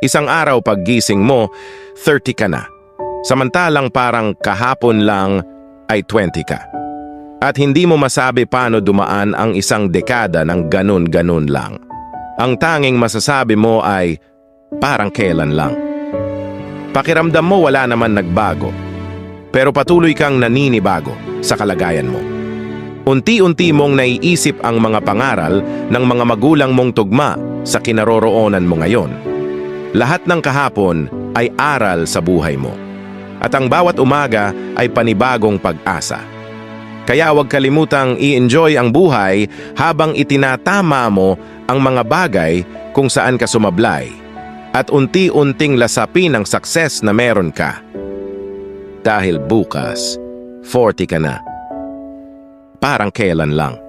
Isang araw paggising mo, 30 ka na. Samantalang parang kahapon lang ay 20 ka. At hindi mo masabi paano dumaan ang isang dekada ng ganun-ganun lang. Ang tanging masasabi mo ay parang kailan lang. Pakiramdam mo wala naman nagbago. Pero patuloy kang naninibago sa kalagayan mo. Unti-unti mong naiisip ang mga pangaral ng mga magulang mong tugma sa kinaroroonan mo ngayon. Lahat ng kahapon ay aral sa buhay mo. At ang bawat umaga ay panibagong pag-asa. Kaya huwag kalimutang i-enjoy ang buhay habang itinatama mo ang mga bagay kung saan ka sumablay at unti-unting lasapin ang success na meron ka. Dahil bukas, 40 ka na. Parang kailan lang.